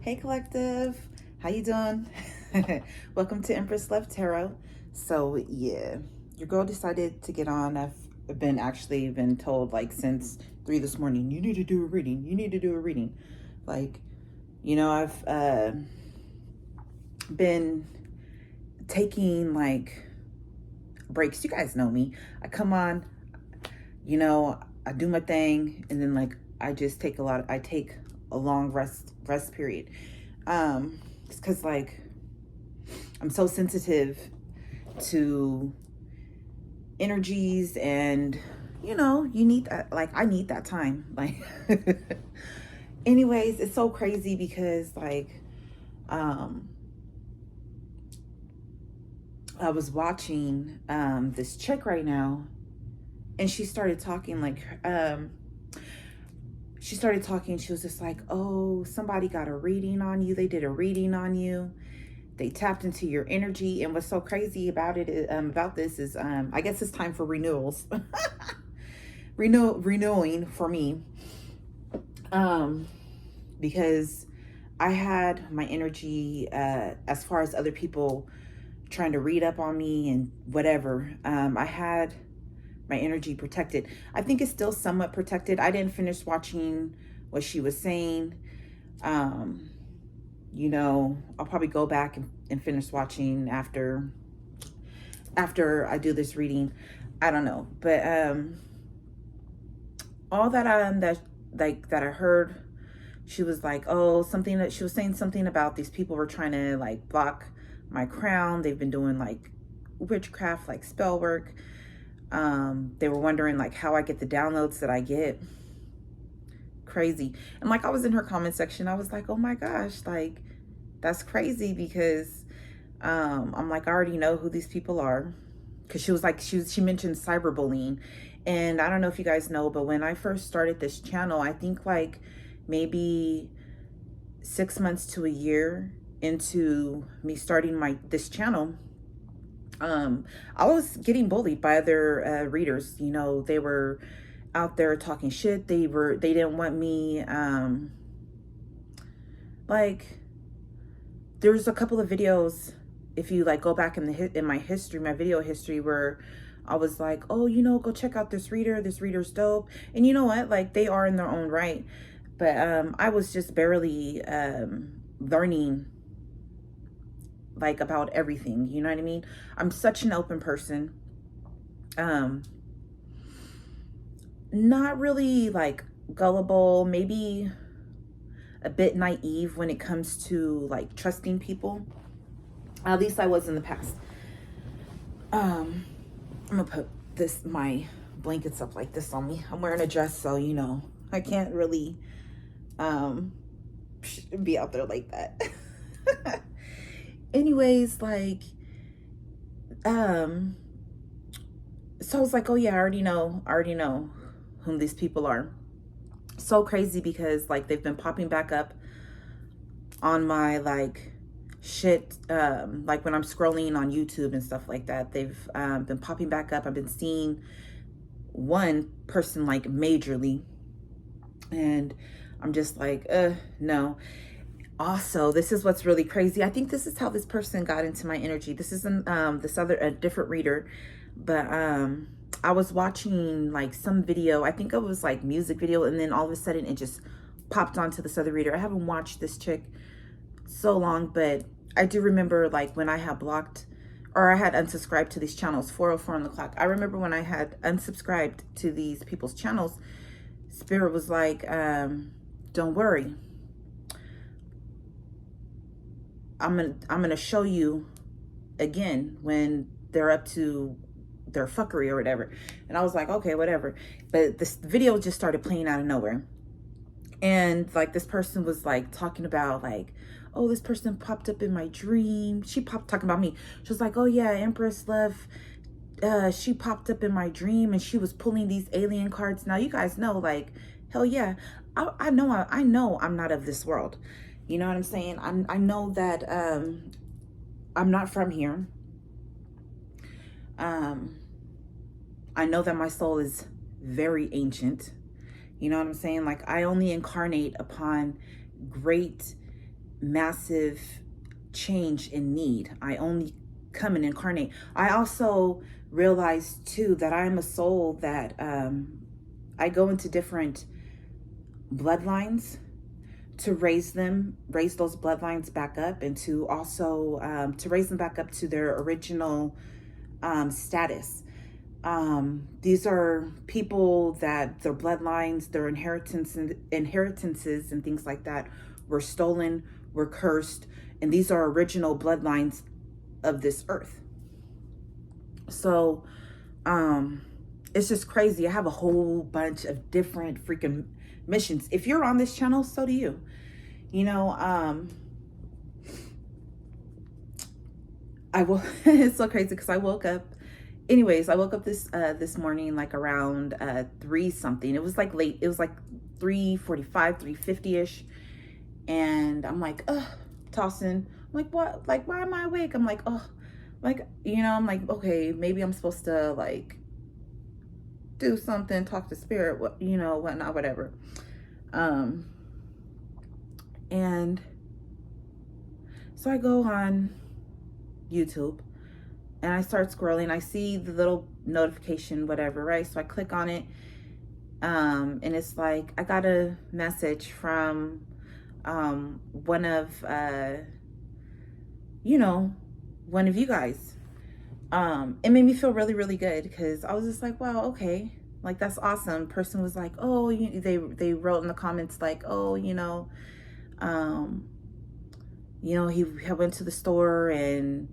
Hey collective, how you doing? Welcome to Empress Love Tarot. So yeah, your girl decided to get on. I've been told like since 3 this morning, you need to do a reading. You need to do a reading. Like, I've been taking like breaks. You guys know me. I come on, I do my thing, and then like I take a long rest period. It's because like I'm so sensitive to energies, and you need that. Like I need that time. Like, anyways, it's so crazy because like, I was watching this chick right now, and she started talking like she was just like, oh, somebody got a reading on you. They did a reading on you. They tapped into your energy. And what's so crazy about it, about this is, I guess it's time for renewals. Renewing for me. Because I had my energy, as far as other people trying to read up on me and whatever, I had my energy protected. I think it's still somewhat protected. I didn't finish watching what she was saying. I'll probably go back and finish watching after I do this reading. I don't know. But all that I heard, she was like, oh, something that she was saying something about these people were trying to like block my crown. They've been doing like witchcraft, like spell work. They were wondering like how I get the downloads that I get. Crazy. And like I was in her comment section, I was like, oh my gosh, like that's crazy, because I'm like, I already know who these people are. Because she was like, she mentioned cyberbullying. And I don't know if you guys know, but when I first started this channel, I think like maybe 6 months to a year into me starting this channel, I was getting bullied by other readers. They were out there talking shit. They didn't want me, like, there's a couple of videos, if you like go back in my history, my video history, where I was like, oh, go check out this reader. This reader's dope. And you know what? Like, they are in their own right. But I was just barely learning like about everything. You know what I mean? I'm such an open person. Not really like gullible, maybe a bit naive when it comes to like trusting people. At least I was in the past. I'm gonna put my blankets up like this on me. I'm wearing a dress, so I can't really be out there like that. Anyways, like so I was like, oh yeah, I already know whom these people are. So crazy, because like they've been popping back up on my like shit, like when I'm scrolling on YouTube and stuff like that. They've been popping back up. I've been seeing one person like majorly, and I'm just like, no. Also, this is what's really crazy. I think this is how this person got into my energy. This isn't a different reader, but I was watching like some video. I think it was like music video, and then all of a sudden it just popped onto this other reader. I haven't watched this chick so long, but I do remember like when I had blocked, or I had unsubscribed to these channels, 4:04 on the clock. I remember when I had unsubscribed to these people's channels, Spirit was like, don't worry. I'm gonna show you again when they're up to their fuckery or whatever. And I was like, okay, whatever. But this video just started playing out of nowhere. And like this person was like talking about like, oh, this person popped up in my dream. She popped talking about me. She was like, oh yeah, Empress Love. She popped up in my dream and she was pulling these alien cards. Now you guys know, like, hell yeah, I know I'm not of this world. You know what I'm saying? I know that I'm not from here. I know that my soul is very ancient. You know what I'm saying? Like, I only incarnate upon great massive change in need. I only come and incarnate. I also realized too that I'm a soul that I go into different bloodlines to raise those bloodlines back up, and to also to raise them back up to their original status. These are people that their bloodlines, their inheritances and things like that were stolen, were cursed, and these are original bloodlines of this earth. So it's just crazy. I have a whole bunch of different freaking missions. If you're on this channel, so do you. You know, I will it's so crazy because I woke up this morning like around 3 something. It was like late. It was like 3:45, 3:50ish, and I'm like, tossing. I'm like, what? Like, why am I awake? I'm like, like, you know, I'm like, okay, maybe I'm supposed to like do something, talk to spirit, what, you know, whatnot, whatever. And so I go on YouTube and I start scrolling. I see the little notification, whatever, right? So I click on it. And it's like, I got a message from one of you guys. It made me feel really, really good because I was just like, wow, okay, like that's awesome. Person was like, oh, they wrote in the comments like, oh, he went to the store and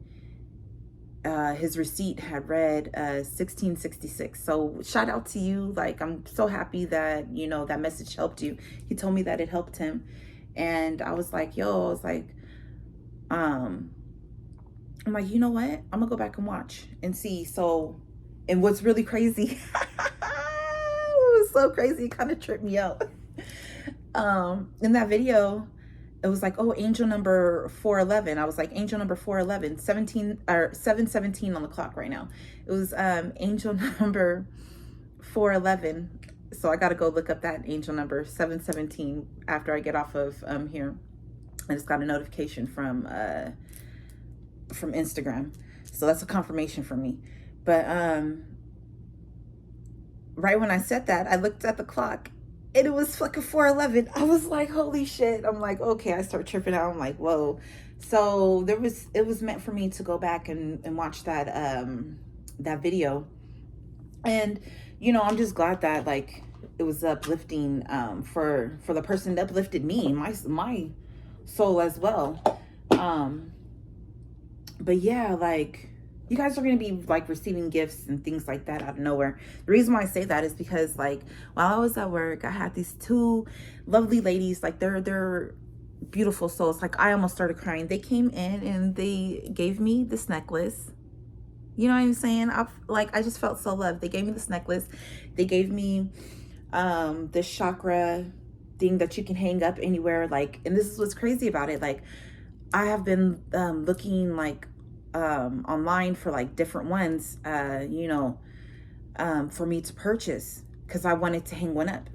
his receipt had read 1666. So shout out to you. Like, I'm so happy that that message helped you. He told me that it helped him, and I was like, I'm like, you know what? I'm gonna go back and watch and see. So, and what's really crazy, it was so crazy, it kind of tripped me out. In that video, it was like, oh, angel number 411. I was like, angel number 411, 7:17 on the clock right now. It was angel number 411. So I got to go look up that angel number 717 after I get off of here. I just got a notification from Instagram, so that's a confirmation for me. But right when I said that, I looked at the clock and it was fucking 4:11. I was like, holy shit. I'm like, okay. I start tripping out. I'm like, whoa. So it was meant for me to go back and watch that that video. And I'm just glad that like it was uplifting for the person that uplifted me, my soul as well. But yeah, like, you guys are going to be like receiving gifts and things like that out of nowhere. The reason why I say that is because like while I was at work, I had these 2 lovely ladies. Like they're beautiful souls. Like I almost started crying. They came in and they gave me this necklace. You know what I'm saying? I just felt so loved. They gave me this necklace. They gave me this chakra thing that you can hang up anywhere. Like, and this is what's crazy about it. Like, I have been looking like online for like different ones, for me to purchase because I wanted to hang one up.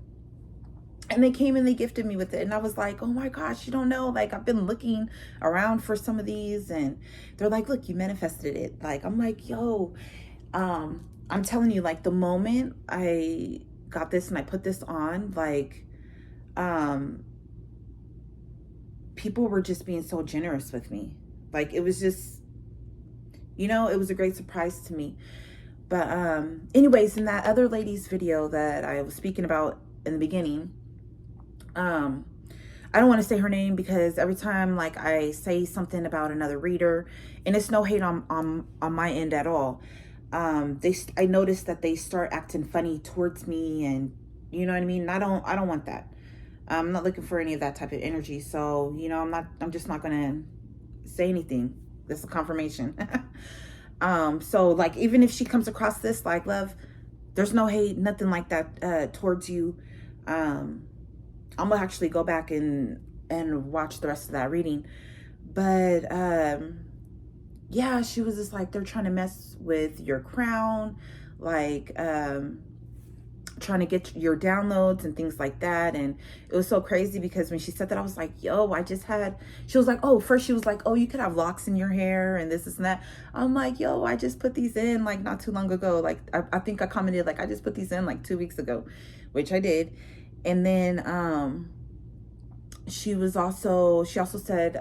And they came and they gifted me with it. And I was like, oh my gosh, you don't know. Like, I've been looking around for some of these. And they're like, look, you manifested it. Like, I'm like, yo, I'm telling you, like, the moment I got this and I put this on, like, people were just being so generous with me. Like, it was just, it was a great surprise to me. But anyways, in that other lady's video that I was speaking about in the beginning, I don't want to say her name because every time like I say something about another reader, and it's no hate on my end at all, I noticed that they start acting funny towards me, and you know what I mean? I don't want that. I'm not looking for any of that type of energy. So, I'm just not gonna say anything. This is a confirmation. So like, even if she comes across this, like, love, there's no hate, nothing like that towards you. I'm gonna actually go back and watch the rest of that reading. But yeah, she was just like, they're trying to mess with your crown. Like, trying to get your downloads and things like that. And it was so crazy because when she said that, I was like, yo, I just had, she was like, oh, first she was like, oh, you could have locks in your hair and this and that. I'm like, yo, I just put these in like not too long ago. Like I think I commented like I just put these in like 2 weeks ago, which I did. And then she also said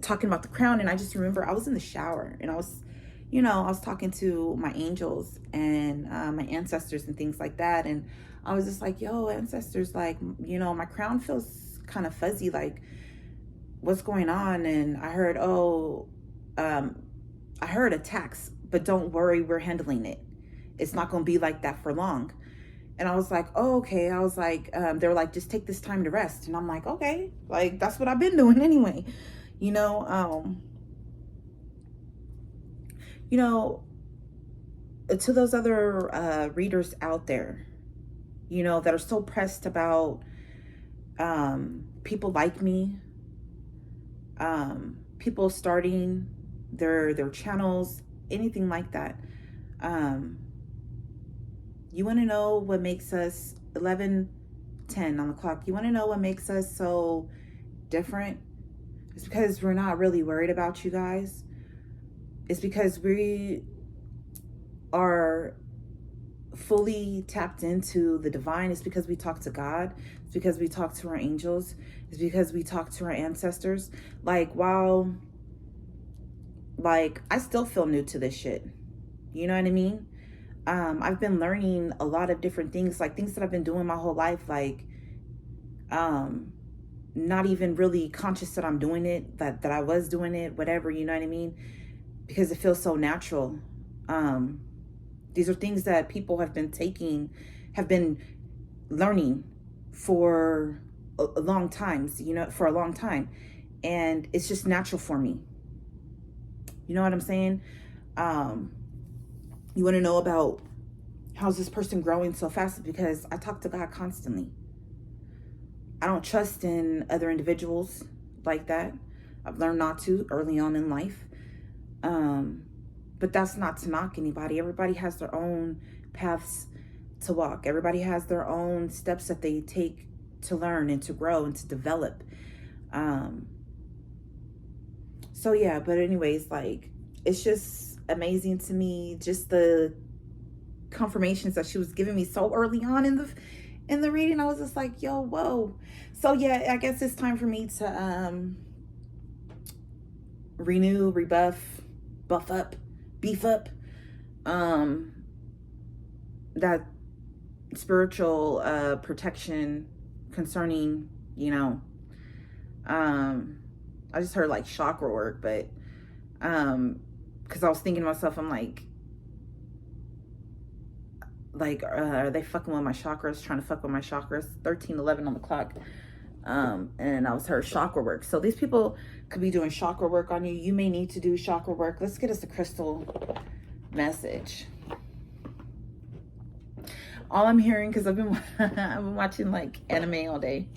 talking about the crown, and I just remember I was in the shower and I was, you know, I was talking to my angels and my ancestors and things like that. And I was just like, yo, ancestors, like, you know, my crown feels kind of fuzzy. Like, what's going on? And I heard, I heard attacks, but don't worry, we're handling it. It's not going to be like that for long. And I was like, oh, okay. I was like, they were like, just take this time to rest. And I'm like, okay, like, that's what I've been doing anyway. You know, to those other readers out there, you know, that are so pressed about people like me, people starting their channels, anything like that. You want to know what makes us 11:10 on the clock? You want to know what makes us so different? It's because we're not really worried about you guys. It's because we are fully tapped into the divine. It's because we talk to God. It's because we talk to our angels. It's because we talk to our ancestors. Like, while, like, I still feel new to this shit. You know what I mean? I've been learning a lot of different things, like things that I've been doing my whole life, like, not even really conscious that I'm doing it, that I was doing it, whatever, you know what I mean? Because it feels so natural. These are things that people have been learning for a long time, you know, for a long time. And it's just natural for me. You know what I'm saying? You want to know about how's this person growing so fast? Because I talk to God constantly. I don't trust in other individuals like that. I've learned not to early on in life. But that's not to knock anybody. Everybody has their own paths to walk. Everybody has their own steps that they take to learn and to grow and to develop. So yeah, but anyways, like, it's just amazing to me, just the confirmations that she was giving me so early on in the reading. I was just like, yo, whoa. So yeah, I guess it's time for me to renew, rebuff, buff up, beef up that spiritual protection concerning, you know, I just heard like chakra work, but because I was thinking to myself, I'm like, are they fucking with my chakras, trying to fuck with my chakras? 13:11 on the clock. And I was heard chakra work. So these people could be doing chakra work on you. You may need to do chakra work. Let's get us a crystal message. All I'm hearing, because I've been watching like anime all day.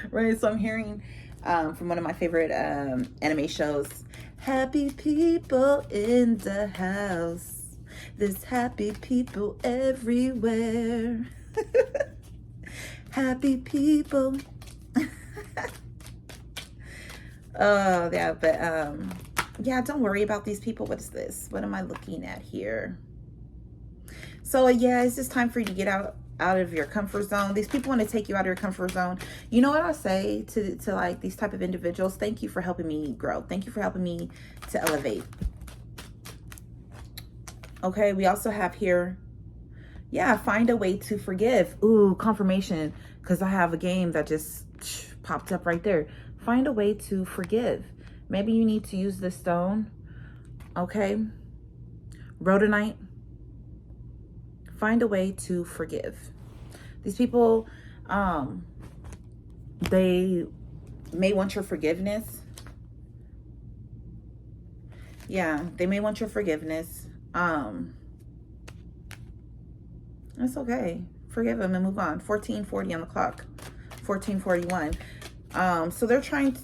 Right, so I'm hearing from one of my favorite anime shows, happy people in the house. There's happy people everywhere. Happy people. Oh, yeah, but yeah, don't worry about these people. What is this? What am I looking at here? So yeah, it's just time for you to get out of your comfort zone. These people want to take you out of your comfort zone. You know what I say to like these type of individuals? Thank you for helping me grow. Thank you for helping me to elevate. Okay, we also have here, yeah, find a way to forgive. Ooh, confirmation, because I have a game that just popped up right there. Find a way to forgive. Maybe you need to use this stone. Okay, rhodonite. Find a way to forgive. These people, they may want your forgiveness. Yeah, they may want your forgiveness. That's okay. Forgive them and move on. 14:40 on the clock. 14:41. So they're trying to,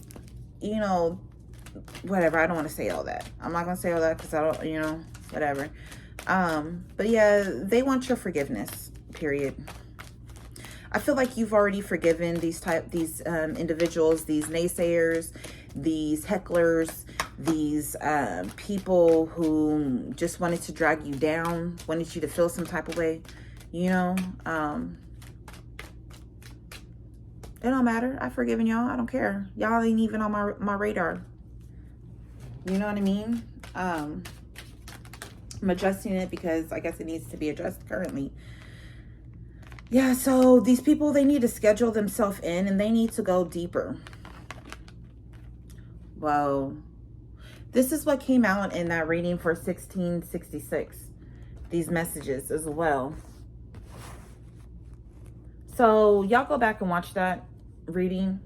you know, whatever. I don't want to say all that. I'm not going to say all that because I don't, you know, whatever. But yeah, they want your forgiveness, period. I feel like you've already forgiven these individuals, these naysayers, these hecklers, these people who just wanted to drag you down, wanted you to feel some type of way. You know, it don't matter. I've forgiven y'all. I don't care. Y'all ain't even on my radar. You know what I mean? I'm addressing it because I guess it needs to be addressed currently. Yeah, so these people, they need to schedule themselves in and they need to go deeper. Well, this is what came out in that reading for 1666. These messages as well. So y'all go back and watch that reading.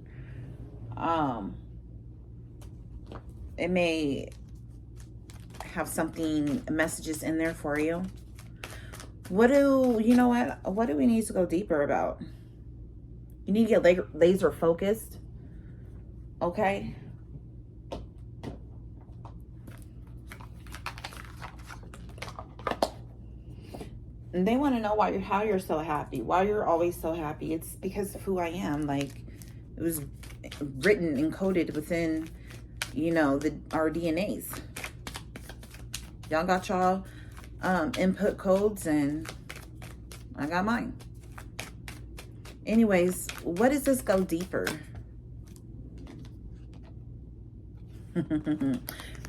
It may have something, messages in there for you. What do we need to go deeper about? You need to get laser focused. Okay. And they want to know how you're so happy, why you're always so happy. It's because of who I am. Like, it was written, encoded within, our DNAs. Y'all got y'all input codes and I got mine. Anyways, what does this go deeper?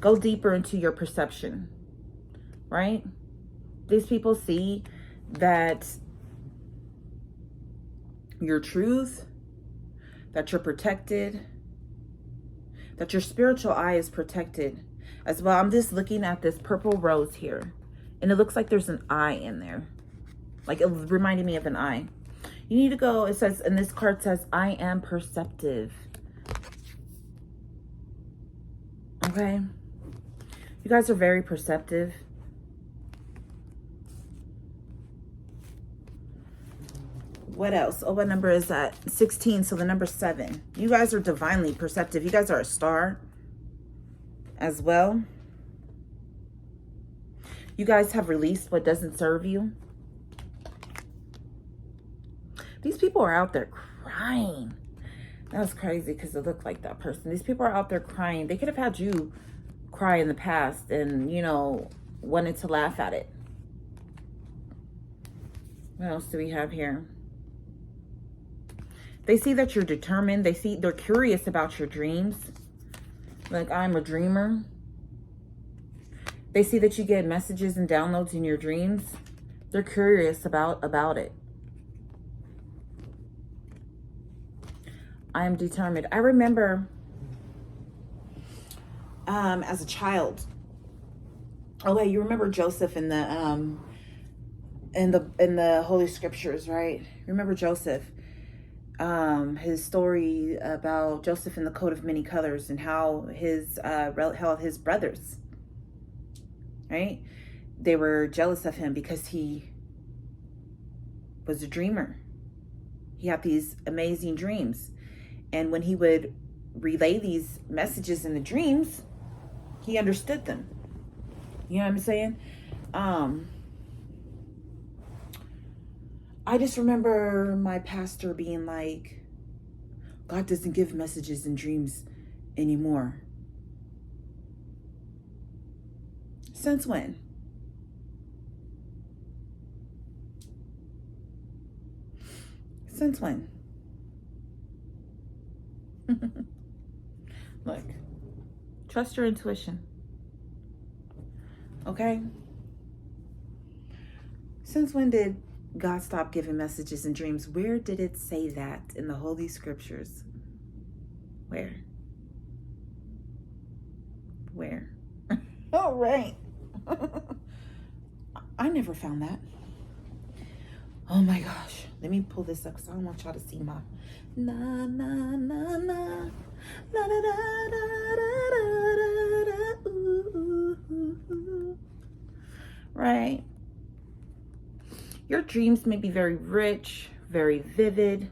Go deeper into your perception, right? These people see that your truth, that you're protected, that your spiritual eye is protected as well. I'm just looking at this purple rose here, and it looks like there's an eye in there. Like, it reminded me of an eye. You need to go, it says, and this card says, I am perceptive. Okay? You guys are very perceptive. What else? Oh, what number is that? 16, so the number 7. You guys are divinely perceptive. You guys are a star as well. You guys have released what doesn't serve you. These people are out there crying. That was crazy because it looked like that person. These people are out there crying. They could have had you cry in the past and, wanted to laugh at it. What else do we have here? They see that you're determined. They're curious about your dreams. Like, I'm a dreamer. They see that you get messages and downloads in your dreams. They're curious about it. I am determined. I remember as a child. Oh wait, you remember Joseph in the Holy Scriptures, right? Remember Joseph? His story about Joseph in the coat of many colors and how his brothers, right? They were jealous of him because he was a dreamer. He had these amazing dreams. And when he would relay these messages in the dreams, he understood them. You know what I'm saying? I just remember my pastor being like, God doesn't give messages in dreams anymore. Since when? Since when? Look, trust your intuition. Okay? Since when did God stop giving messages in dreams? Where did it say that in the Holy Scriptures? Where? All right. I never found that. Oh my gosh. Let me pull this up because I don't want y'all to see my na na na na na da da da da da da ooh. Right. Your dreams may be very rich, very vivid,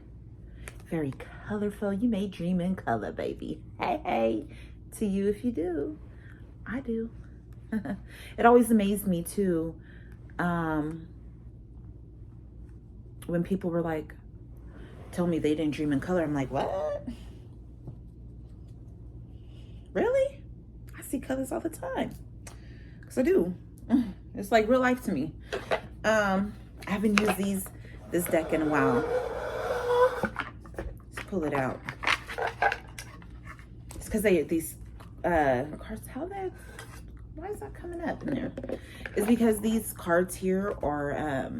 very colorful. You may dream in color, baby. Hey, to you if you do. I do. It always amazed me too When people were like, tell me they didn't dream in color, I'm like, what? Really? I see colors all the time. Because I do. It's like real life to me. I haven't used this deck in a while. Let's pull it out. It's because these cards, why is that coming up in there? It's because these cards here are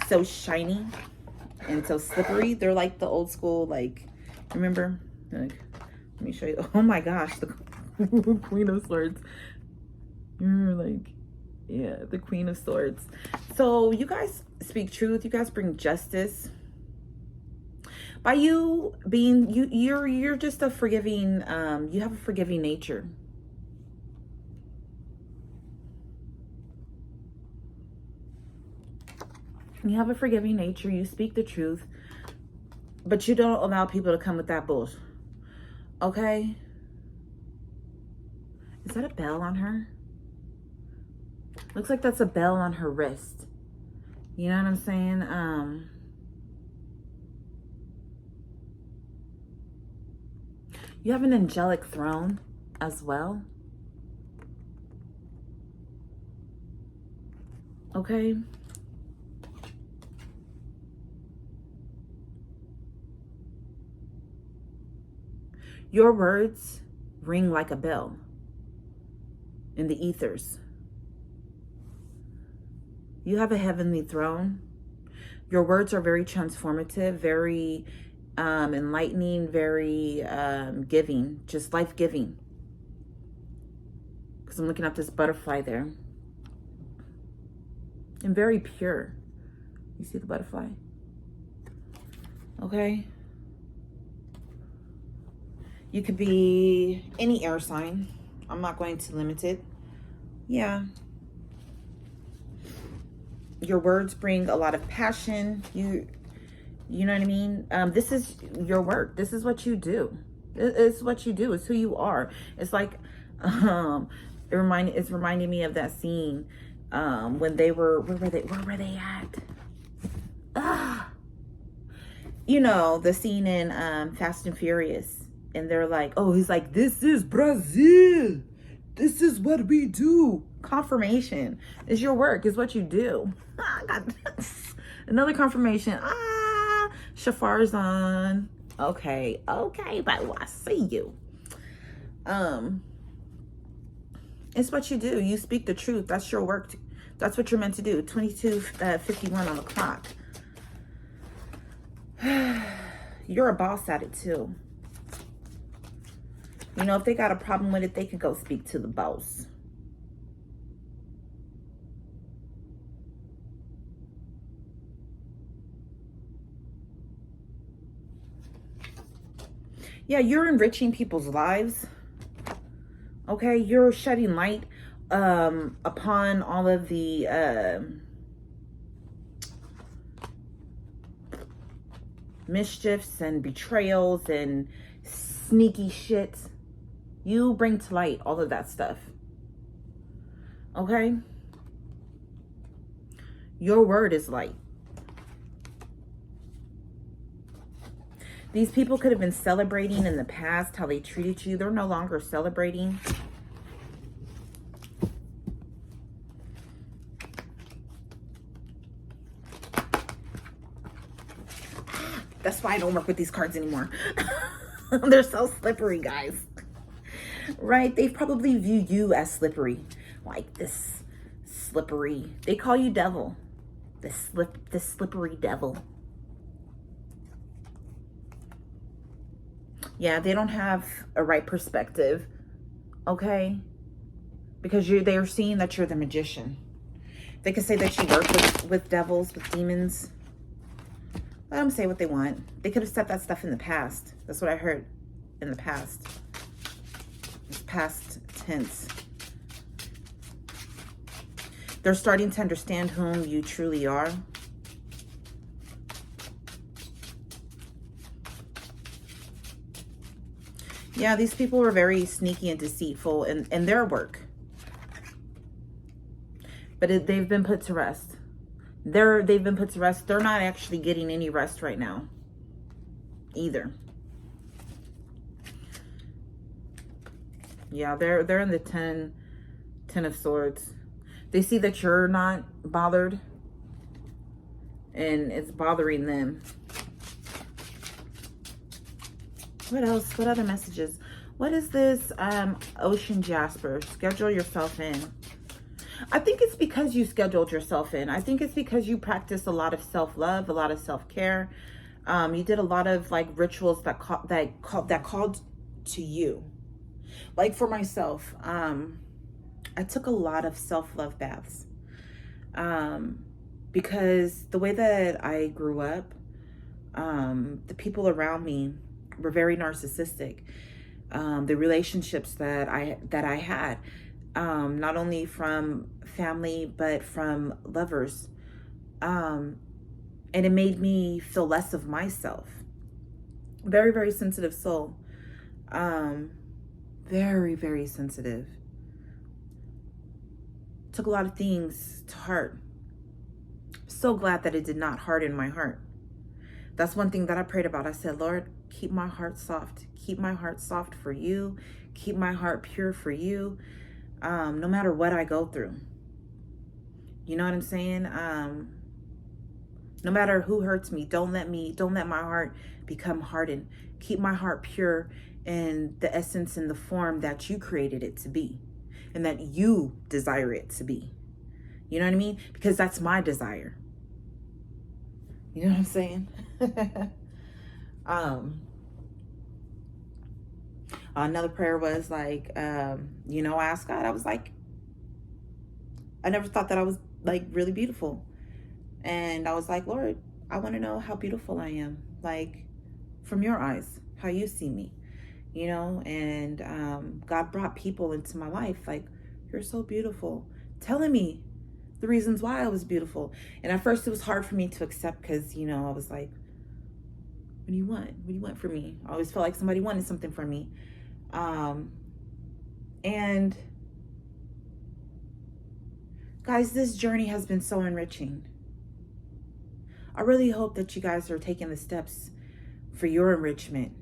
so shiny and so slippery. They're like the old school, like, remember? Like, let me show you. Oh my gosh, the Queen of Swords. You're like, yeah, the Queen of Swords. So you guys speak truth. You guys bring justice. By you being, you're just a forgiving, you have a forgiving nature. You have a forgiving nature. You speak the truth, but you don't allow people to come with that bullshit. Okay? Is that a bell on her? Looks like that's a bell on her wrist. You know what I'm saying? You have an angelic throne as well. Okay? Your words ring like a bell in the ethers. You have a heavenly throne. Your words are very transformative, very enlightening, very giving, just life-giving. Because I'm looking at this butterfly there. And very pure. You see the butterfly? Okay. You could be any air sign. I'm not going to limit it. Yeah. Your words bring a lot of passion. You know what I mean? This is your work. This is what you do. It's what you do. It's who you are. It's like, it's reminding me of that scene when they were, where were they at? You know, the scene in Fast and Furious. And they're like, oh, he's like, this is Brazil. This is what we do. Confirmation is your work, is what you do. I got another confirmation. Shafar's on. Okay, but I see you. It's what you do. You speak the truth. That's your work. That's what you're meant to do. 22:51 on the clock. You're a boss at it too. You know, if they got a problem with it, they could go speak to the boss. Yeah, you're enriching people's lives. Okay, you're shedding light upon all of the mischiefs and betrayals and sneaky shit. You bring to light all of that stuff. Okay? Your word is light. These people could have been celebrating in the past how they treated you. They're no longer celebrating. That's why I don't work with these cards anymore. They're so slippery, guys. Right? They probably view you as slippery. Like this slippery. They call you devil. This slippery devil. Yeah, they don't have a right perspective. Okay? Because they're seeing that you're the magician. They could say that you work with devils, with demons. Let them say what they want. They could have said that stuff in the past. That's what I heard in the past. It's past tense. They're starting to understand whom you truly are. Yeah, these people were very sneaky and deceitful in their work. But they've been put to rest. They've been put to rest. They're not actually getting any rest right now either. Yeah, they're in the 10 of Swords. They see that you're not bothered, and it's bothering them. What else? What other messages? What is this? Ocean Jasper. Schedule yourself in. I think it's because you scheduled yourself in. I think it's because you practice a lot of self-love, a lot of self-care. You did a lot of like rituals that called to you. Like for myself, I took a lot of self-love baths. Because the way that I grew up, the people around me were very narcissistic. The relationships that I had, not only from family but from lovers, and it made me feel less of myself. Very, very sensitive soul. Very, very sensitive. Took a lot of things to heart. So glad that it did not harden my heart. That's one thing that I prayed about. I said, Lord, keep my heart soft. Keep my heart soft for you. Keep my heart pure for you. No matter what I go through. You know what I'm saying? No matter who hurts me, don't let my heart become hardened. Keep my heart pure in the essence and the form that you created it to be, and that you desire it to be. You know what I mean? Because that's my desire. You know what I'm saying? Another prayer was like, I asked God, I was like, I never thought that I was like really beautiful. And I was like, Lord, I want to know how beautiful I am. Like from your eyes, how you see me, and God brought people into my life. Like, you're so beautiful, telling me the reasons why I was beautiful. And at first it was hard for me to accept because, I was like, what do you want? What do you want from me? I always felt like somebody wanted something from me. And guys, this journey has been so enriching. I really hope that you guys are taking the steps for your enrichment.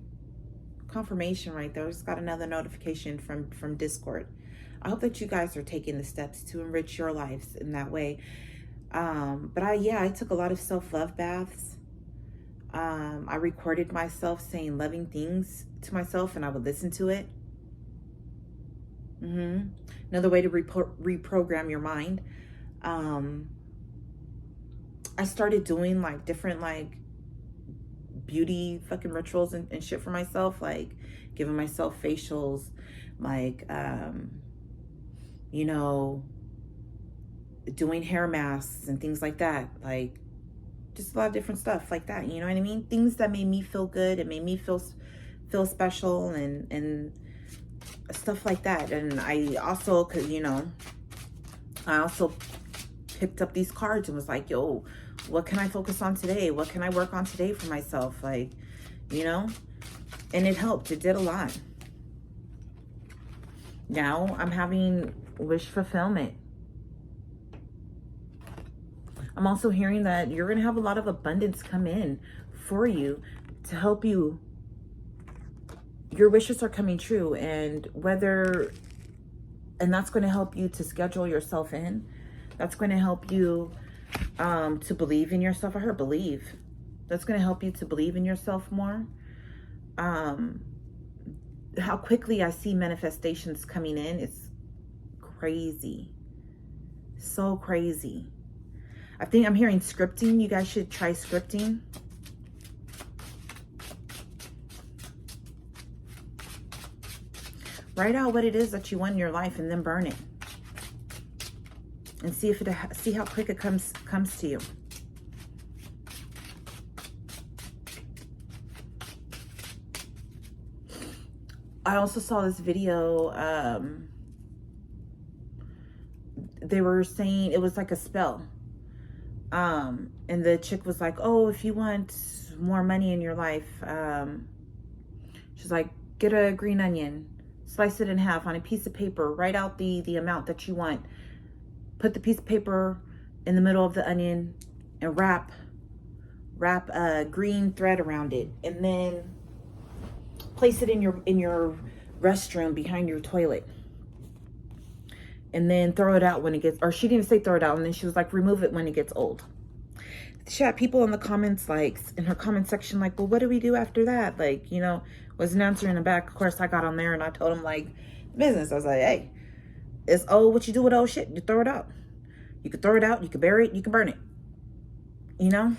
Confirmation right there. I just got another notification from Discord. I hope that you guys are taking the steps to enrich your lives in that way. But I took a lot of self-love baths. I recorded myself saying loving things to myself, and I would listen to it. Another way to reprogram your mind. I started doing like different like beauty fucking rituals and shit for myself, like giving myself facials, like doing hair masks and things like that, like just a lot of different stuff like that. You know what I mean? Things that made me feel good and made me feel special and stuff like that. And I also, cause I also picked up these cards and was like, yo, what can I focus on today? What can I work on today for myself? Like, and it helped. It did a lot. Now I'm having wish fulfillment. I'm also hearing that you're going to have a lot of abundance come in for you to help you. Your wishes are coming true, and that's going to help you to schedule yourself in. That's going to help you to believe in yourself. I heard believe. That's going to help you to believe in yourself more. How quickly I see manifestations coming in, it's crazy. So crazy. I think I'm hearing scripting. You guys should try scripting. Write out what it is that you want in your life and then burn it. And see how quick it comes to you. I also saw this video. They were saying it was like a spell. And the chick was like, oh, if you want more money in your life, she's like, get a green onion, slice it in half on a piece of paper, write out the amount that you want, Put the piece of paper in the middle of the onion and wrap a green thread around it, and then place it in your restroom behind your toilet, and then throw it out when it gets, or she didn't say throw it out, and then she was like, remove it when it gets old. She had people in the comments, like in her comment section, like, well, what do we do after that? Like, you know, was an answer in the back. Of course, I got on there and I told them like business. I was like, hey, it's old. What you do with old shit? You throw it out. You can throw it out. You can bury it. You can burn it. You know.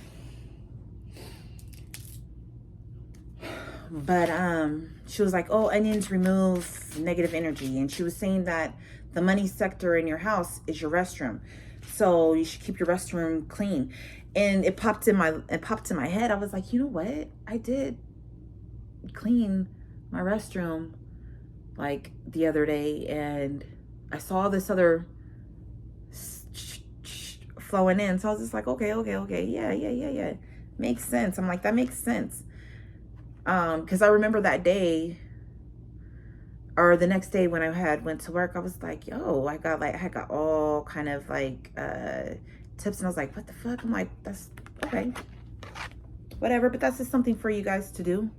But she was like, oh, onions remove negative energy, and she was saying that the money sector in your house is your restroom, so you should keep your restroom clean. And it popped in my head. I was like, you know what? I did clean my restroom like the other day, and I saw this other flowing in. So I was just like, okay. Yeah. Makes sense. I'm like, that makes sense. Because I remember that day, or the next day when I went to work, I was like, yo, I got all kind of like tips, and I was like, what the fuck? I'm like, that's okay, whatever. But that's just something for you guys to do.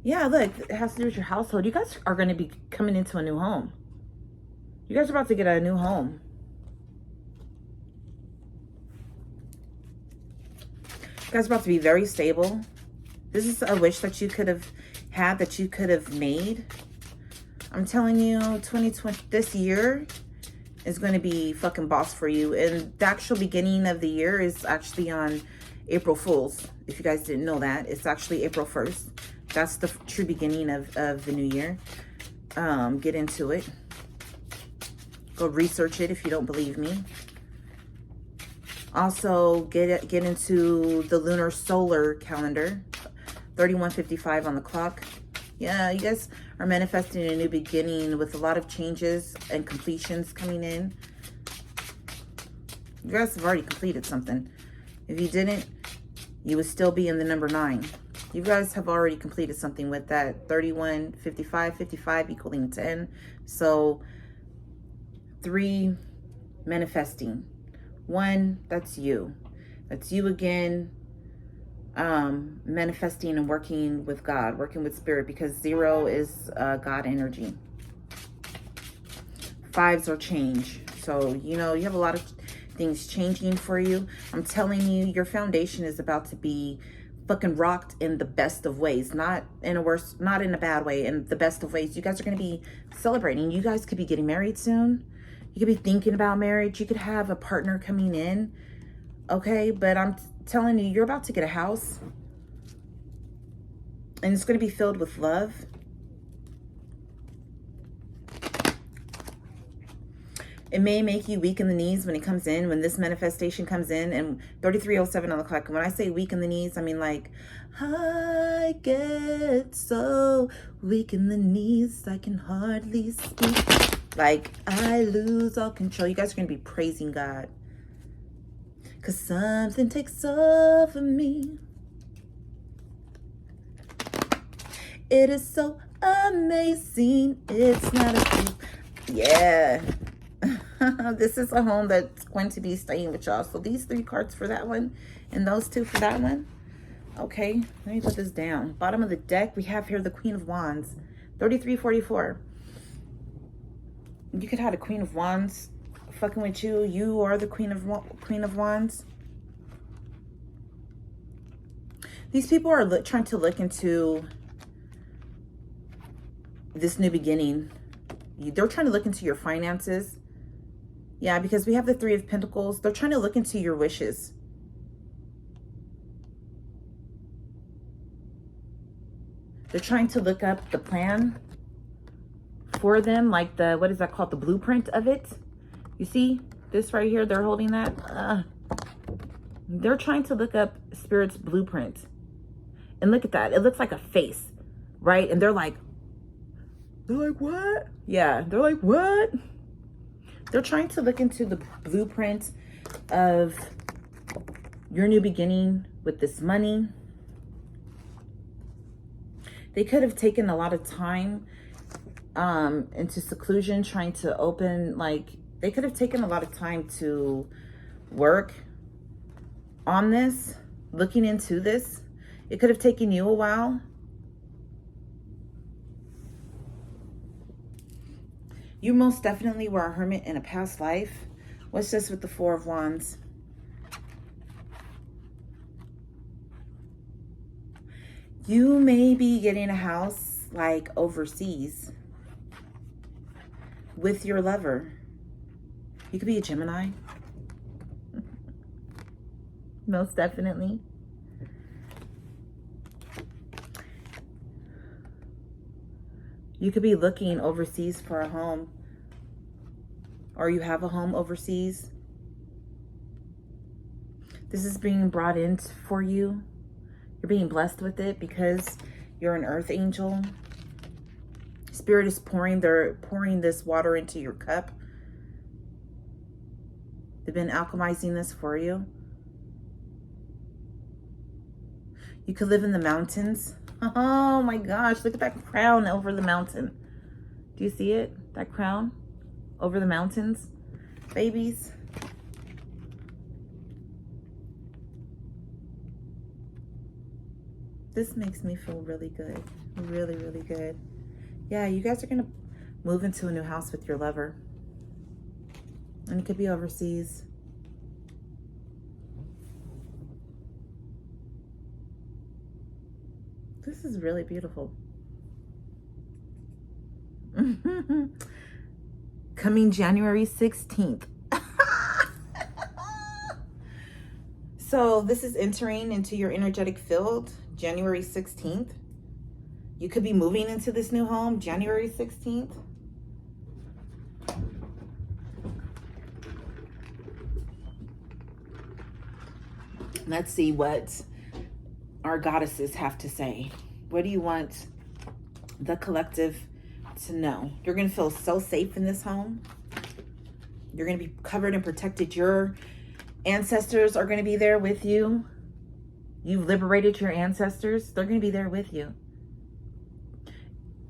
Yeah, look, it has to do with your household. You guys are going to be coming into a new home. You guys are about to get a new home. You guys are about to be very stable. This is a wish that you could have had, that you could have made. I'm telling you, 2020, this year is going to be fucking boss for you. And the actual beginning of the year is actually on April Fool's. If you guys didn't know that, it's actually April 1st. That's the true beginning of the new year. Get into it. Go research it if you don't believe me. Also, get into the lunar solar calendar. 31:55 on the clock. Yeah, you guys are manifesting a new beginning with a lot of changes and completions coming in. You guys have already completed something. If you didn't, you would still be in the number 9. You guys have already completed something with that 31:55 equaling 10. So 3 manifesting. 1, that's you. That's you again. Manifesting and working with God, working with spirit, because 0 is God energy. 5s are change. So, you know, you have a lot of things changing for you. I'm telling you, your foundation is about to be fucking rocked in the best of ways, not in a bad way, in the best of ways. You guys are going to be celebrating. You guys could be getting married soon. You could be thinking about marriage. You could have a partner coming in. Okay, but I'm telling you, you're about to get a house, and it's going to be filled with love. It may make you weak in the knees when it comes in, when this manifestation comes in, and 33:07 on the clock. When I say weak in the knees, I mean like, I get so weak in the knees, I can hardly speak. Like, I lose all control. You guys are going to be praising God. Cause something takes over me. It is so amazing. It's not a... Yeah. This is a home that's going to be staying with y'all. So these 3 cards for that one, and those 2 for that one. Okay, let me put this down. Bottom of the deck, we have here the Queen of Wands. 33:44. You could have the Queen of Wands fucking with you. You are the Queen of Wands. These people are trying to look into this new beginning. They're trying to look into your finances. Yeah, because we have the 3 of Pentacles. They're trying to look into your wishes. They're trying to look up the plan for them, like the, what is that called? The blueprint of it. You see this right here? They're holding that. They're trying to look up Spirit's blueprint. And look at that. It looks like a face, right? And they're like, what? Yeah, they're like, what? They're trying to look into the blueprint of your new beginning with this money. They could have taken a lot of time into seclusion, trying to open like They could have taken a lot of time to work on this, looking into this. It could have taken you a while. You most definitely were a hermit in a past life. What's this with the Four of Wands? You may be getting a house like overseas with your lover. You could be a Gemini. Most definitely. You could be looking overseas for a home. Or you have a home overseas. This is being brought in for you. You're being blessed with it because you're an earth angel. Spirit is pouring this water into your cup. They've been alchemizing this for you. You could live in the mountains. Oh my gosh, look at that crown over the mountain. Do you see it? That crown over the mountains? Babies. This makes me feel really good. Really, really good. Yeah, you guys are going to move into a new house with your lover. And it could be overseas. This is really beautiful. Coming January 16th. So this is entering into your energetic field January 16th. You could be moving into this new home January 16th. Let's see what our goddesses have to say. What do you want the collective to know? You're going to feel so safe in this home. You're going to be covered and protected. Your ancestors are going to be there with you. You've liberated your ancestors. They're going to be there with you.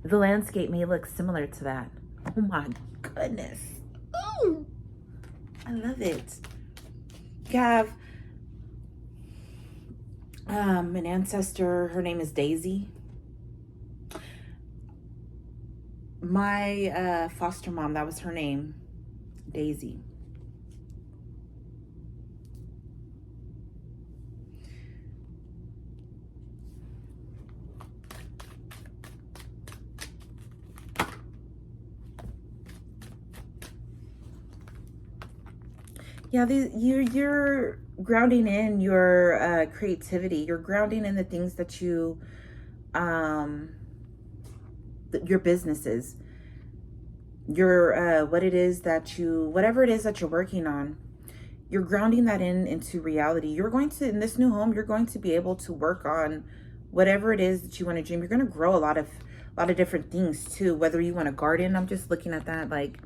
The landscape may look similar to that. Oh my goodness. Ooh, I love it. You have an ancestor. Her name is Daisy. My foster mom, that was her name, Daisy. Yeah, you're grounding in your creativity. You're grounding in the things that you, your businesses, your what it is that you, whatever it is that you're working on. You're grounding that into reality. You're going to, in this new home, you're going to be able to work on whatever it is that you want to dream. You're going to grow a lot of different things too. Whether you want to garden, I'm just looking at that, like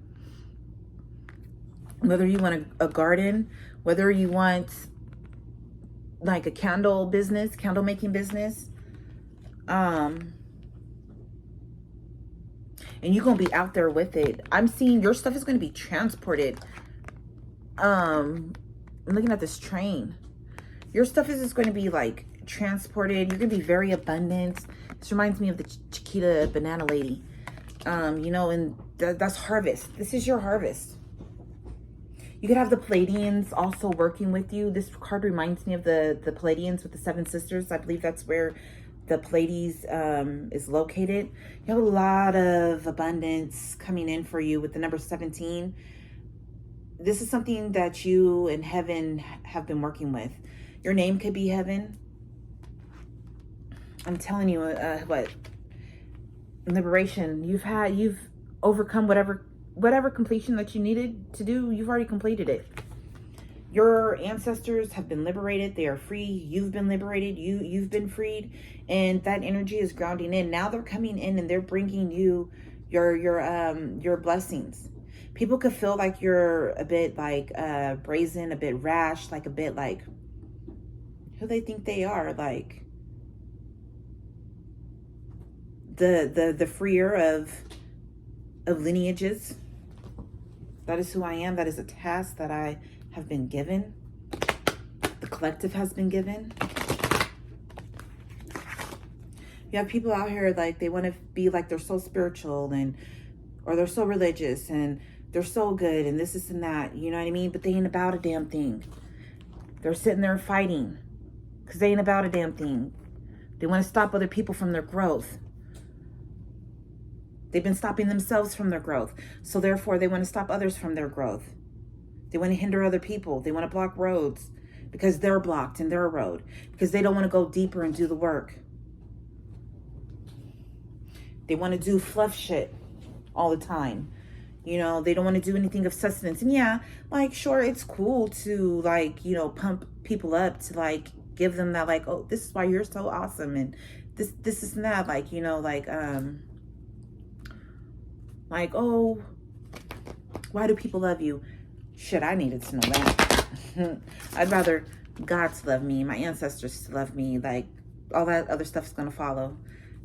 whether you want a garden, whether you want like a candle business, candle making business, and you're gonna be out there with it. I'm seeing your stuff is gonna be transported. I'm looking at this train. Your stuff is just going to be like transported. You're going to be very abundant. This reminds me of the Chiquita banana lady. You know, and that's harvest. This is your harvest. You could have the Pleiadians also working with you. This card reminds me of the Pleiadians with the Seven Sisters. I believe that's where the Pleiades is located. You have a lot of abundance coming in for you with the number 17. This is something that you and Heaven have been working with. Your name could be Heaven. I'm telling you, what? Liberation. You've overcome whatever completion that you needed to do. You've already completed it. Your ancestors have been liberated. They are free. You've been liberated. You've been freed. And that energy is grounding in. Now they're coming in and they're bringing you your blessings. People could feel like you're a bit like brazen, a bit rash, like a bit like who they think they are, like the freer of lineages. That is who I am. That is a task that I have been given. The collective has been given. You have people out here like they want to be like they're so spiritual and or they're so religious and they're so good and this and that, you know what I mean? But they ain't about a damn thing. They're sitting there fighting because they ain't about a damn thing. They want to stop other people from their growth. They've been stopping themselves from their growth. So therefore, they want to stop others from their growth. They want to hinder other people. They want to block roads because they're blocked in their road. Because they don't want to go deeper and do the work. They want to do fluff shit all the time. You know, they don't want to do anything of substance. And yeah, like, sure, it's cool to, like, you know, pump people up to, like, give them that, like, oh, this is why you're so awesome. And this is that, like, you know, like, oh, why do people love you? Shit, I needed to know that. I'd rather God to love me, my ancestors to love me, like, all that other stuff's gonna follow,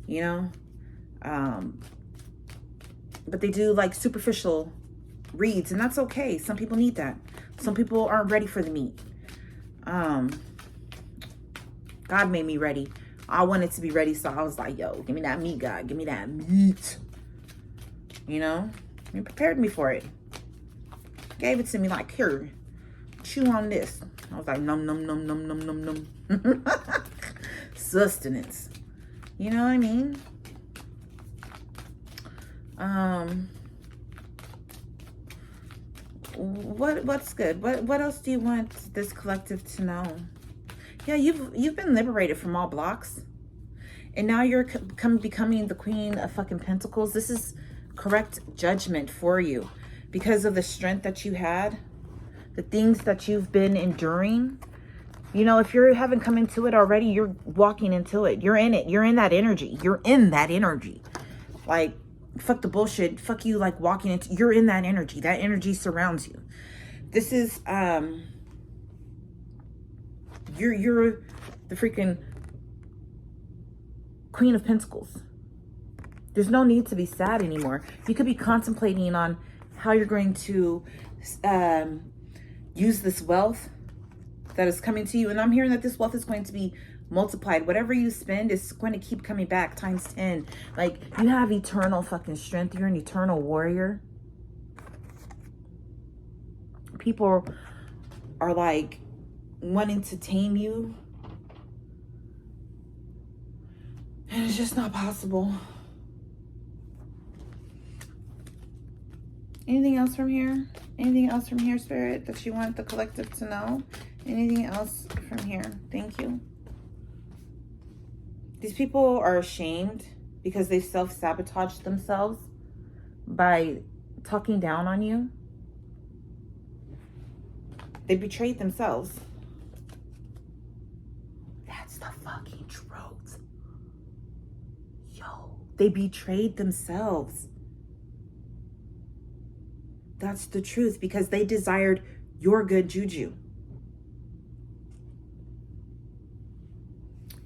you know? But they do, like, superficial reads, and that's okay. Some people need that. Some people aren't ready for the meat. God made me ready. I wanted to be ready, so I was like, yo, give me that meat, God. Give me that meat. You know? He prepared me for it. Gave it to me like, here, chew on this. I was like, num, num, num, num, num, num, num. Sustenance. You know what I mean? What's good? What else do you want this collective to know? Yeah, you've been liberated from all blocks. And now you're becoming the Queen of fucking Pentacles. This is correct judgment for you because of the strength that you had, the things that you've been enduring. You know, if you haven't come into it already, you're walking into it. You're in it. You're in that energy. You're in that energy. Like, fuck the bullshit. Fuck you, like, walking into... You're in that energy. That energy surrounds you. This is, You're the freaking Queen of Pentacles. There's no need to be sad anymore. You could be contemplating on how you're going to use this wealth that is coming to you. And I'm hearing that this wealth is going to be multiplied. Whatever you spend is going to keep coming back times 10. Like, you have eternal fucking strength. You're an eternal warrior. People are like wanting to tame you. And it's just not possible. Anything else from here? Anything else from here, Spirit, that you want the collective to know? Anything else from here? Thank you. These people are ashamed because they self-sabotaged themselves by talking down on you. They betrayed themselves. That's the fucking truth. Yo, they betrayed themselves. That's the truth, because they desired your good juju.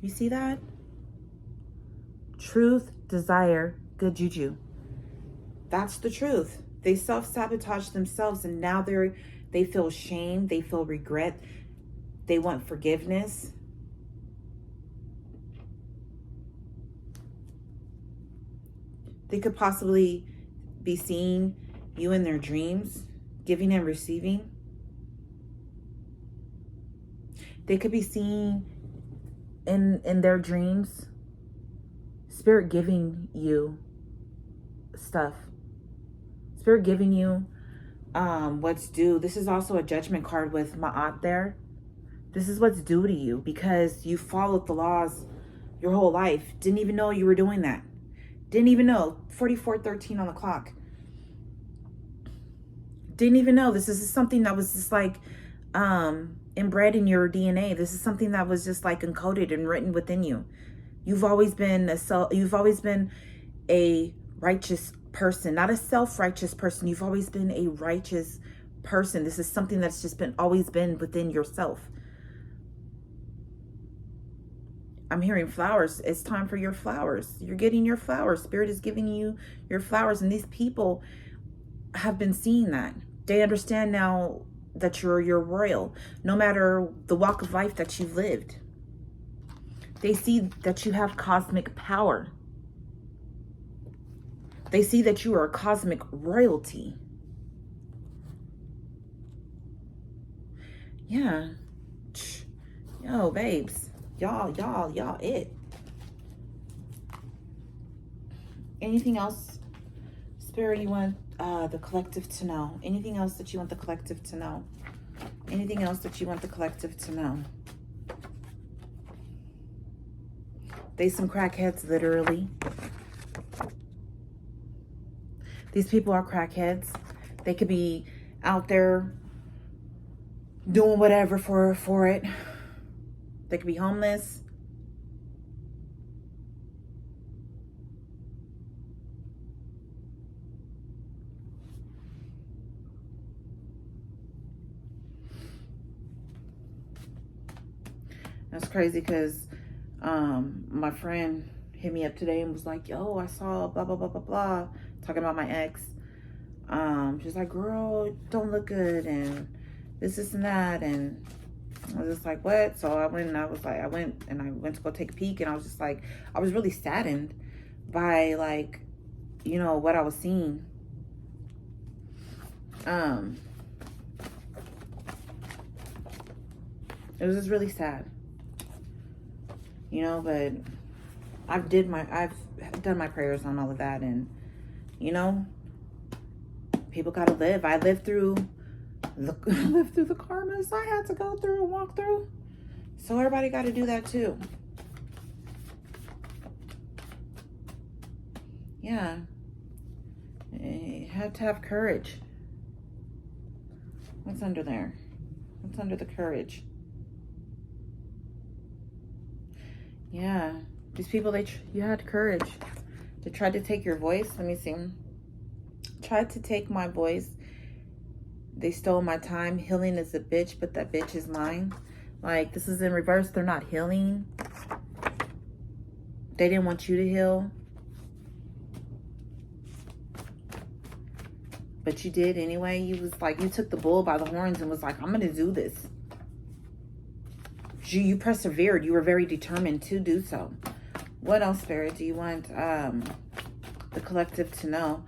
You see that? Truth, desire, good juju. That's the truth. They self-sabotage themselves, and now they feel shame, they feel regret, they want forgiveness. They could possibly be seeing you in their dreams, giving and receiving. They could be seeing in their dreams Spirit giving you stuff. Spirit giving you what's due. This is also a judgment card with Ma'at there. This is what's due to you because you followed the laws your whole life. Didn't even know you were doing that. Didn't even know. 44:13 on the clock. Didn't even know. This is something that was just like inbred in your DNA. This is something that was just like encoded and written within you. You've always been a righteous person, not a self-righteous person. You've always been a righteous person. This is something that's just always been within yourself. I'm hearing flowers. It's time for your flowers. You're getting your flowers. Spirit is giving you your flowers. And these people have been seeing that. They understand now that you're royal, no matter the walk of life that you've lived. They see that you have cosmic power. They see that you are cosmic royalty. Yeah. Yo, babes. Y'all it. Anything else, Spirit, you want the collective to know? Anything else that you want the collective to know? Anything else that you want the collective to know? They some crackheads, literally. These people are crackheads. They could be out there doing whatever for it. They could be homeless. That's crazy because my friend hit me up today and was like, yo, I saw blah, blah, blah, blah, blah, talking about my ex. She's like, girl, don't look good, and this and that. And I was just like, what? So I went to go take a peek, and I was just like, I was really saddened by, like, you know, what I was seeing. It was just really sad, you know, but I've done my prayers on all of that, and, you know, people gotta live. I lived through the karmas I had to go through and walk through. So everybody got to do that too. Yeah. You have to have courage. What's under there? What's under the courage? Yeah. These people, you had courage. They tried to take your voice. Let me see. Tried to take my voice. They stole my time. Healing is a bitch, but that bitch is mine. Like, this is in reverse. They're not healing. They didn't want you to heal. But you did anyway. You was like, you took the bull by the horns and was like, I'm going to do this. You persevered. You were very determined to do so. What else, Spirit, do you want the collective to know?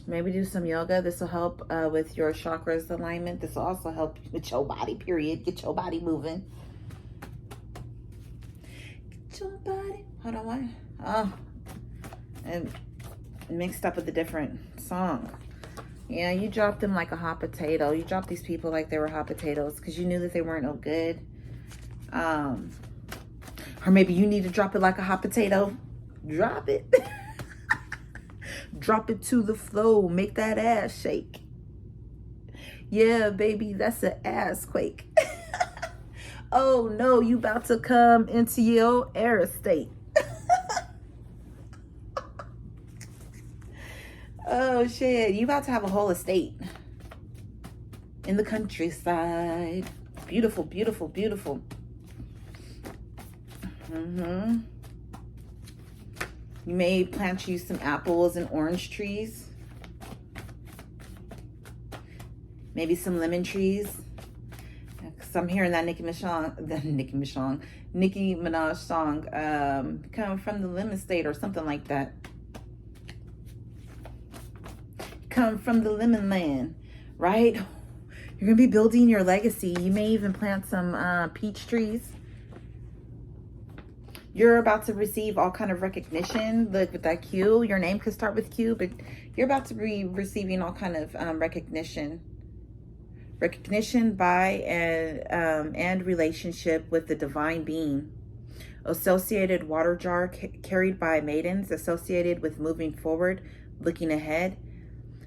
Maybe do some yoga. This will help with your chakras alignment. This will also help with your body, period. Get your body moving. Get your body. Hold on, what? Oh. And mixed up with a different song. Yeah, you dropped them like a hot potato. You dropped these people like they were hot potatoes because you knew that they weren't no good. Or maybe you need to drop it like a hot potato. Drop it. Drop it to the floor. Make that ass shake. Yeah, baby, that's an ass quake. Oh, no, you about to come into your air estate. Oh, shit. You about to have a whole estate in the countryside. Beautiful, beautiful, beautiful. You may plant you some apples and orange trees. Maybe some lemon trees. Because I'm hearing that Nicki Minaj song, coming from the lemon state or something like that. Come from the lemon land, right? You're going to be building your legacy. You may even plant some peach trees. You're about to receive all kind of recognition. Look, with that Q, your name could start with Q, but you're about to be receiving all kind of recognition. Recognition by and relationship with the divine being. Associated water jar carried by maidens, associated with moving forward, looking ahead.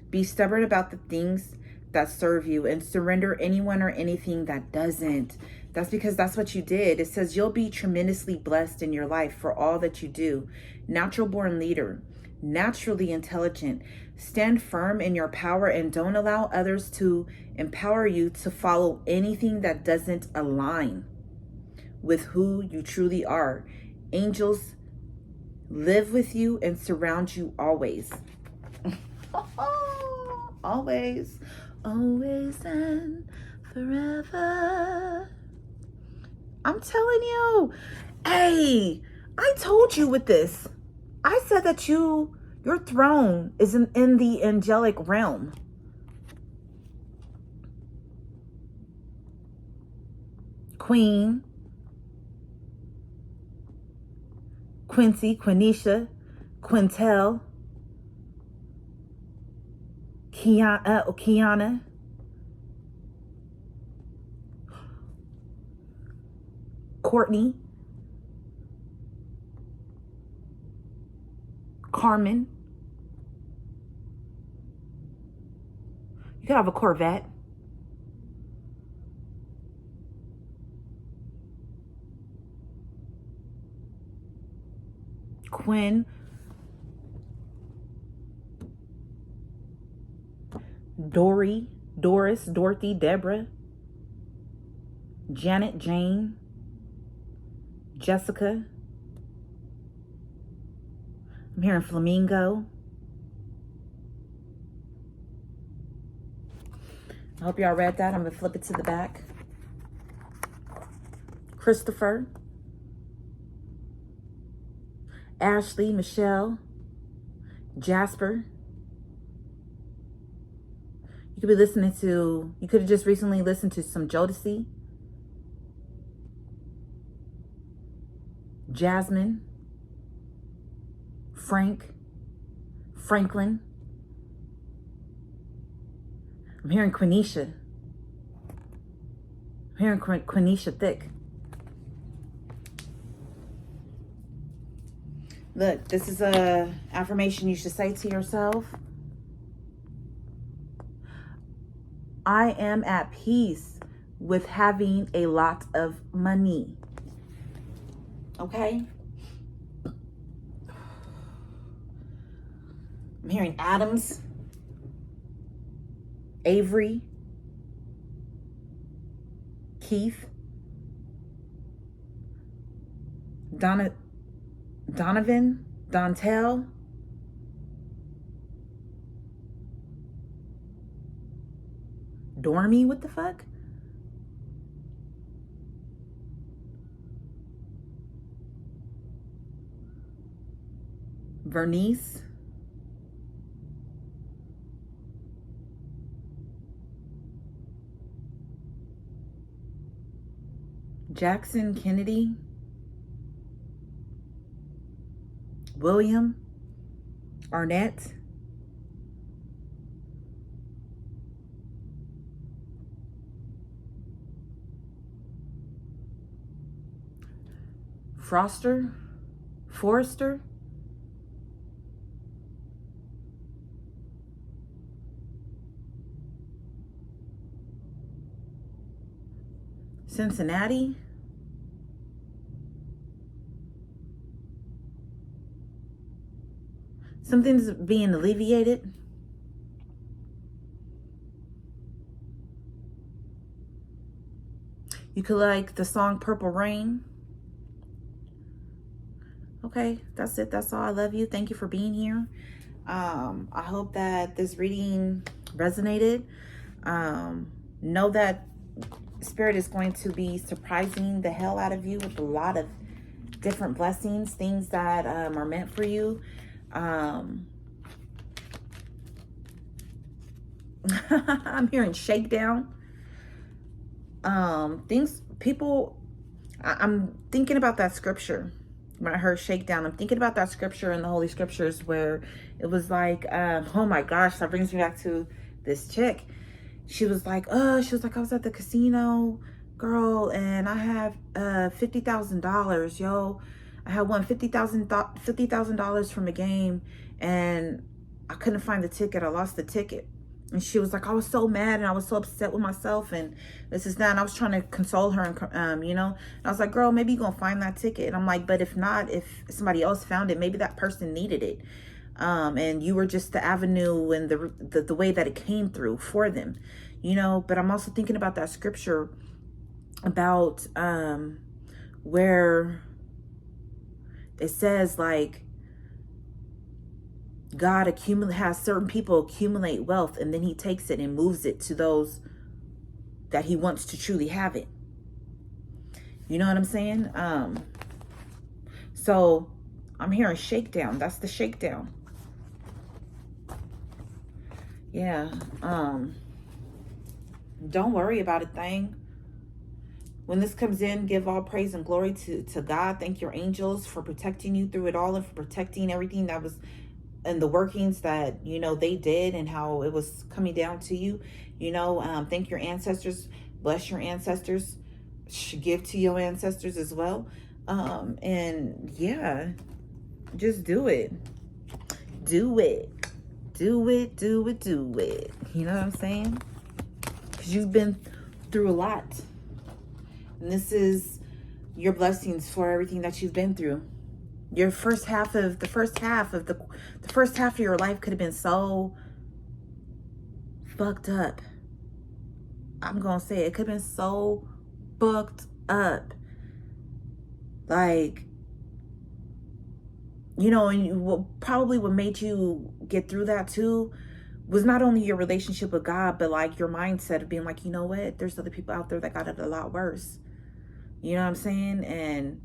Be stubborn about the things that serve you and surrender anyone or anything that doesn't. That's because that's what you did. It says you'll be tremendously blessed in your life for all that you do. Natural born leader, naturally intelligent. Stand firm in your power and don't allow others to empower you to follow anything that doesn't align with who you truly are. Angels live with you, and surround you always. Always, always and forever. I'm telling you. Hey, I told you with this. I said that your throne is in the angelic realm. Queen, Quincy, Quenisha, Quintel, Kiana, Courtney, Carmen. You could have a Corvette. Quinn, Dory, Doris, Dorothy, Deborah, Janet, Jane, Jessica. I'm hearing Flamingo. I hope y'all read that. I'm going to flip it to the back. Christopher, Ashley, Michelle, Jasper. You could be listening to, you could have just recently listened to some Jodeci. Jasmine, Frank, Franklin. I'm hearing Quenisha. I'm hearing Quenisha Thick. Look, this is a affirmation you should say to yourself. I am at peace with having a lot of money. Okay? I'm hearing Adams, Avery, Keith, Donovan, Dontel, Dormy, what the fuck? Vernice, Jackson Kennedy, William, Arnett, Forrester, Cincinnati, something's being alleviated. You could like the song Purple Rain. Okay, that's it. That's all. I love you. Thank you for being here. I hope that this reading resonated. Know that Spirit is going to be surprising the hell out of you with a lot of different blessings, things that are meant for you. I'm hearing shakedown. I'm thinking about that scripture. When I heard shakedown, I'm thinking about that scripture in the Holy Scriptures where it was like, oh my gosh, that brings me back to this chick. She was like, I was at the casino, girl, and I have $50,000, yo. I had won $50,000 from a game, and I couldn't find the ticket. I lost the ticket. And she was like, I was so mad and I was so upset with myself and this is that. And I was trying to console her and, and I was like, girl, maybe you're going to find that ticket. And I'm like, but if not, if somebody else found it, maybe that person needed it. And you were just the avenue and the way that it came through for them, but I'm also thinking about that scripture about, where it says like, God has certain people accumulate wealth, and then he takes it and moves it to those that he wants to truly have it. You know what I'm saying? So I'm hearing shakedown. That's the shakedown. Yeah. Don't worry about a thing. When this comes in, give all praise and glory to God. Thank your angels for protecting you through it all, and for protecting everything that was and the workings that, you know, they did, and how it was coming down to you. You know, thank your ancestors. Bless your ancestors. Give to your ancestors as well. And yeah, just do it. Do it. Do it, do it, do it. You know what I'm saying? Because you've been through a lot. And this is your blessings for everything that you've been through. Your first half of your life could have been so fucked up. I'm gonna say it could have been so fucked up. Like, you know, and probably what made you get through that too was not only your relationship with God, but like your mindset of being like, you know what, there's other people out there that got it a lot worse. You know what I'm saying? And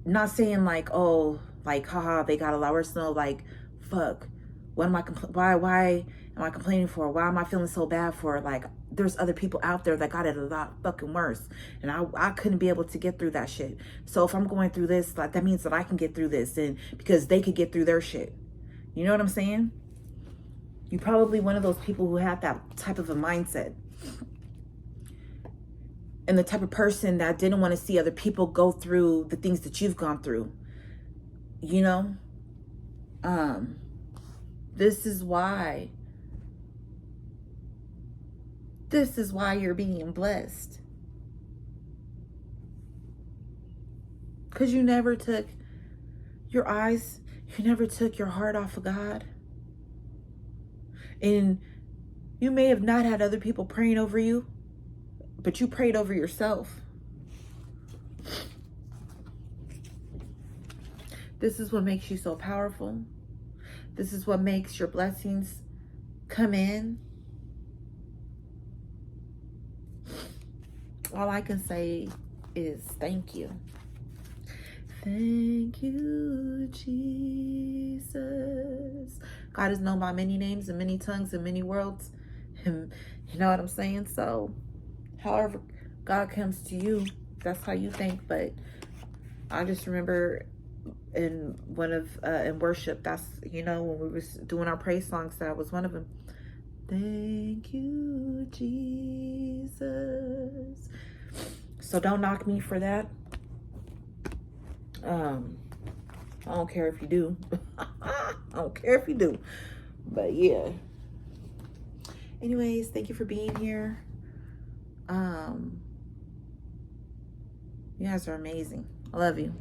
not saying like, oh, like, haha, they got a lot worse. No, like, fuck, what am I, why am I complaining for? Why am I feeling so bad for? Like, there's other people out there that got it a lot fucking worse. And I couldn't be able to get through that shit. So if I'm going through this, like, that means that I can get through this, and because they could get through their shit. You know what I'm saying? You're probably one of those people who have that type of a mindset. And the type of person that didn't want to see other people go through the things that you've gone through. You know? This is why you're being blessed. Because you never took your eyes, you never took your heart off of God. And you may have not had other people praying over you, but you prayed over yourself. This is what makes you so powerful. This is what makes your blessings come in. All I can say is thank you. Thank you, Jesus. God is known by many names and many tongues and many worlds. And you know what I'm saying? So however God comes to you, that's how you think. But I just remember in in worship, that's, you know, when we was doing our praise songs, that was one of them. Thank you, Jesus. So don't knock me for that. I don't care if you do. I don't care if you do. But yeah. Anyways, thank you for being here. You guys are amazing. I love you.